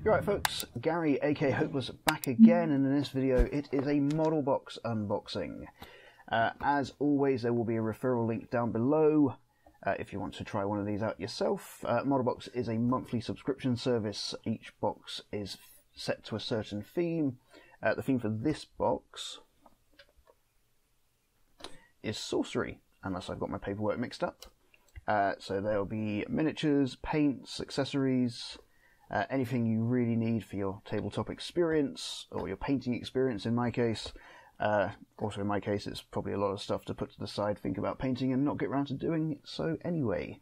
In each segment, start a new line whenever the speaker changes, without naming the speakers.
Right, folks, Gary aka Hopeless back again, and in this video it is a model box unboxing. As always, there will be a referral link down below if you want to try one of these out yourself. Model box is a monthly subscription service. Each box is set to a certain theme. The theme for this box is Sorcery, unless I've got my paperwork mixed up. So there will be miniatures, paints, accessories, anything you really need for your tabletop experience, or your painting experience in my case. Also in my case, it's probably a lot of stuff to put to the side, think about painting and not get around to doing so anyway.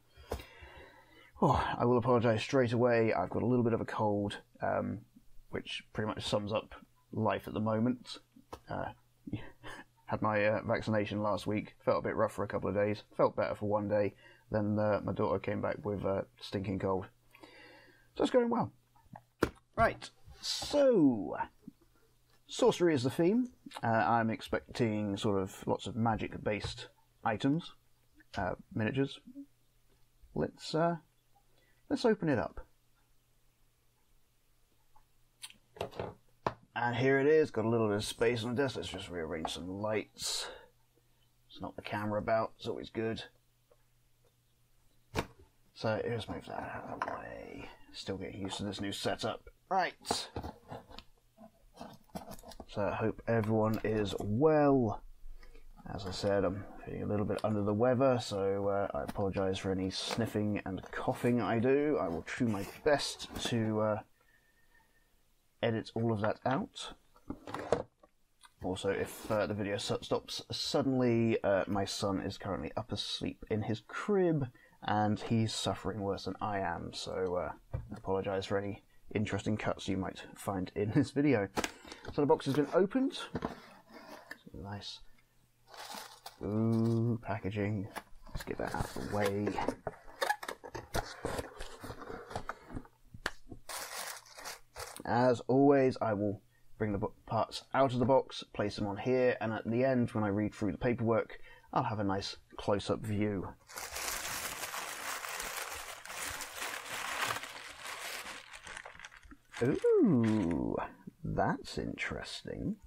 Oh, I will apologise straight away, I've got a little bit of a cold, which pretty much sums up life at the moment. Had my vaccination last week, felt a bit rough for a couple of days, felt better for one day, then my daughter came back with a stinking cold. So it's going well. Right, so Sorcery is the theme. I'm expecting sort of lots of magic-based items, miniatures. Let's open it up. And here it is. Got a little bit of space on the desk. Let's just rearrange some lights. It's not the camera about. It's always good. So here's move that out of the way. Still getting used to this new setup. Right. So I hope everyone is well. As I said, I'm feeling a little bit under the weather, so I apologise for any sniffing and coughing I do. I will try my best to edit all of that out. Also, if the video stops suddenly, my son is currently up asleep in his crib, and he's suffering worse than I am, so I apologise for any interesting cuts you might find in this video. So the box has been opened. Nice. Ooh, packaging. Let's get that out of the way. As always, I will bring the parts out of the box, place them on here, and at the end, when I read through the paperwork, I'll have a nice close-up view. Ooh, that's interesting.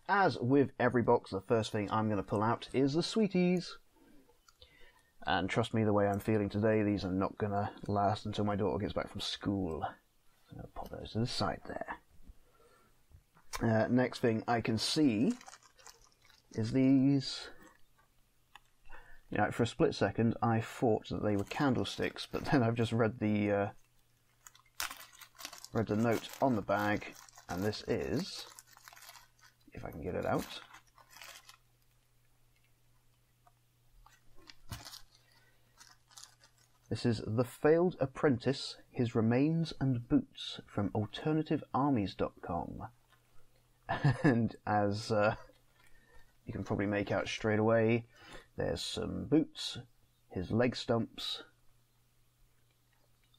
As with every box, the first thing I'm going to pull out is the sweeties. And trust me, the way I'm feeling today, these are not going to last until my daughter gets back from school. So I'm going to pop those to the side there. Next thing I can see is these. You know, for a split second I thought that they were candlesticks, but then I've just read the note on the bag, and this is, if I can get it out, this is The Failed Apprentice, His Remains and Boots from alternativearmies.com. And as you can probably make out straight away, there's some boots, his leg stumps,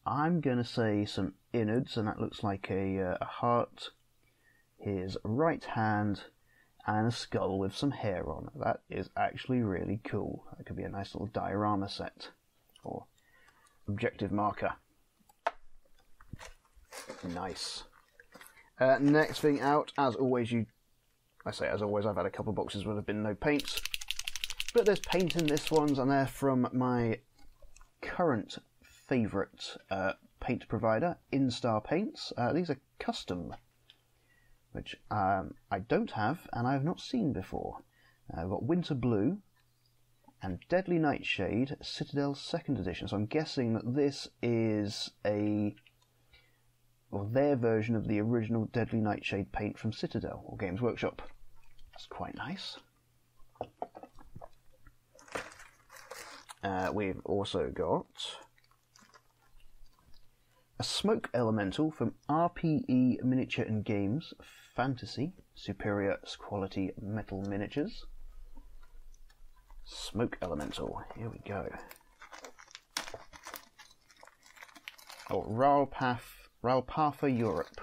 I'm going to say some innards, and that looks like a heart, his right hand, and a skull with some hair on it. That is actually really cool. That could be a nice little diorama set, or objective marker. Nice. Next thing out, as always, as always, I've had a couple of boxes where there have been no paints, but there's paint in this one, and they're from my current favourite paint provider, Instar Paints. These are custom, which I don't have and I have not seen before. I've got Winter Blue and Deadly Nightshade Citadel 2nd edition, so I'm guessing that this is their version of the original Deadly Nightshade paint from Citadel, or Games Workshop. That's quite nice. We've also got a Smoke Elemental from RPE Miniature and Games Fantasy, Superior Quality Metal Miniatures. Smoke Elemental, here we go. Oh, Ralpatha Europe.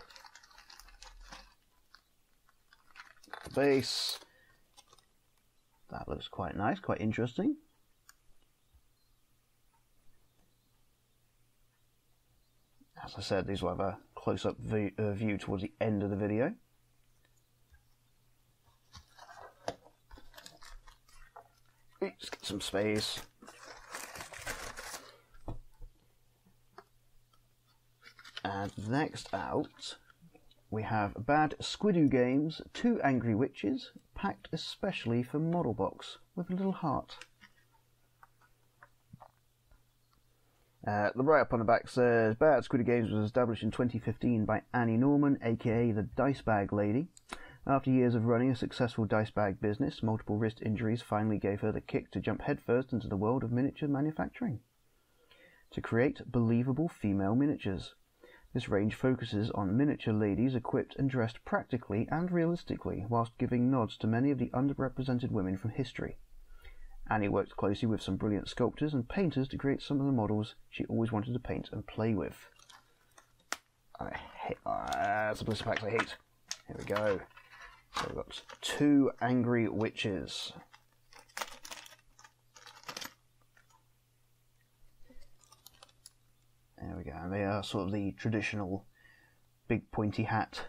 Base. That looks quite nice, quite interesting. As I said, these will have a close-up view towards the end of the video. Let's get some space. And next out, we have Bad Squidoo Games, 2 Angry Witches, packed especially for Model Box, with a little heart. The write-up on the back says, Bad Squidoo Games was established in 2015 by Annie Norman, aka the Dice Bag Lady. After years of running a successful dice bag business, multiple wrist injuries finally gave her the kick to jump headfirst into the world of miniature manufacturing. To create believable female miniatures. This range focuses on miniature ladies equipped and dressed practically and realistically, whilst giving nods to many of the underrepresented women from history. Annie worked closely with some brilliant sculptors and painters to create some of the models she always wanted to paint and play with. That's a blister packs I hate. Here we go. So we've got 2 Angry Witches. There we go. And they are sort of the traditional big pointy hat,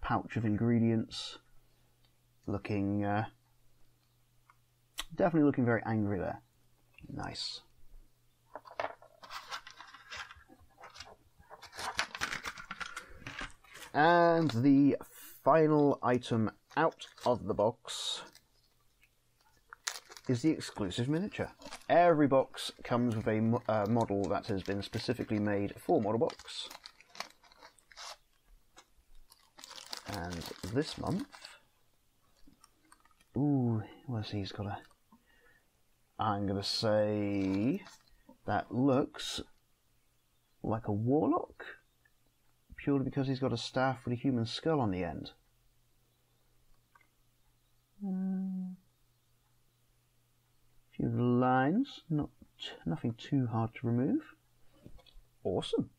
pouch of ingredients, looking definitely looking very angry there. Nice. And the final item out of the box is the exclusive miniature. Every box comes with a model that has been specifically made for Model Box. And this month, ooh, what's he's got a... I'm going to say that looks like a warlock, purely because he's got a staff with a human skull on the end. Few lines, nothing too hard to remove. Awesome.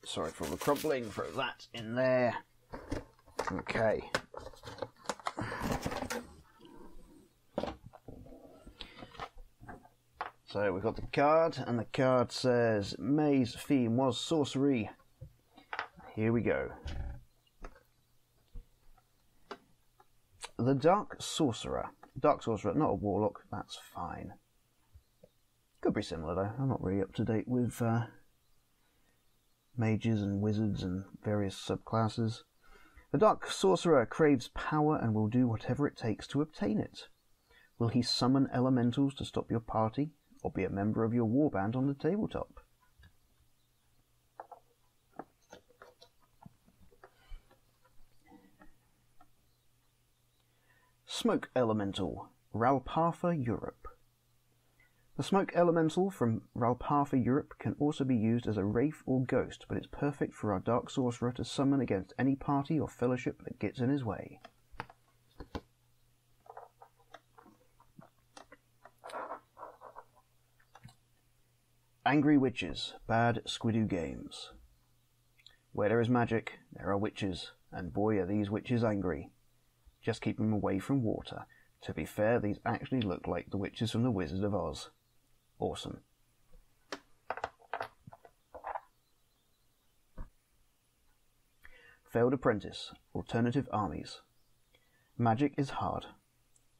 Sorry for all the crumpling, throw that in there. Okay. So we've got the card, and the card says May's theme was sorcery. Here we go. The Dark Sorcerer. Dark Sorcerer, not a warlock, that's fine. Could be similar though, I'm not really up to date with mages and wizards and various subclasses. The Dark Sorcerer craves power and will do whatever it takes to obtain it. Will he summon elementals to stop your party, or be a member of your warband on the tabletop? Smoke Elemental, Ralpartha, Europe. The Smoke Elemental from Ralpartha, Europe can also be used as a wraith or ghost, but it's perfect for our Dark Sorcerer to summon against any party or fellowship that gets in his way. Angry Witches, Bad Squidoo Games. Where there is magic, there are witches, and boy are these witches angry. Just keep them away from water. To be fair, these actually look like the witches from the Wizard of Oz. Awesome. Failed Apprentice, Alternative Armies. Magic is hard.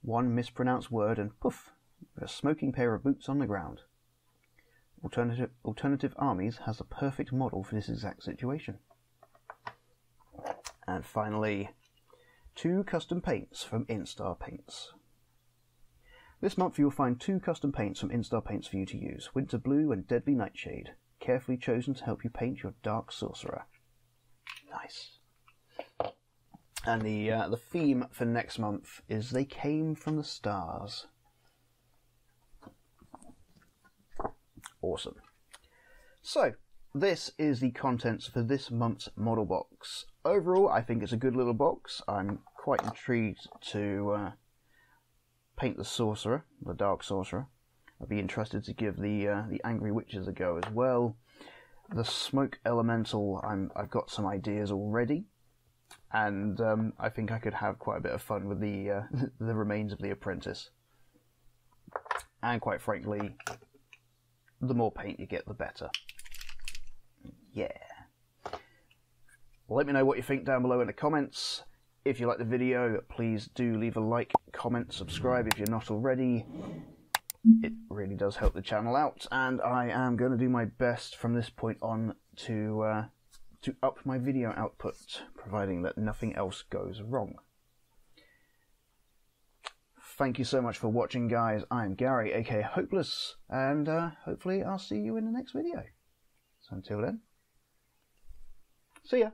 One mispronounced word and poof, a smoking pair of boots on the ground. Alternative Armies has the perfect model for this exact situation. And finally, 2 custom paints from Instar Paints. This month you will find 2 custom paints from Instar Paints for you to use, Winter Blue and Deadly Nightshade, carefully chosen to help you paint your Dark Sorcerer. Nice. And the theme for next month is They Came from the Stars. Awesome. So, this is the contents for this month's model box. Overall, I think it's a good little box. I'm quite intrigued to paint the Sorcerer, the Dark Sorcerer. I'd be interested to give the Angry Witches a go as well. The Smoke Elemental, I've got some ideas already. and I think I could have quite a bit of fun with the the remains of the Apprentice. And quite frankly, the more paint you get, the better. Yeah. Let me know what you think down below in the comments. If you like the video, please do leave a like, comment, subscribe if you're not already. It really does help the channel out, and I am going to do my best from this point on to up my video output, providing that nothing else goes wrong. Thank you so much for watching, guys. I'm Gary, aka Hopeless, and hopefully I'll see you in the next video. So until then, see ya!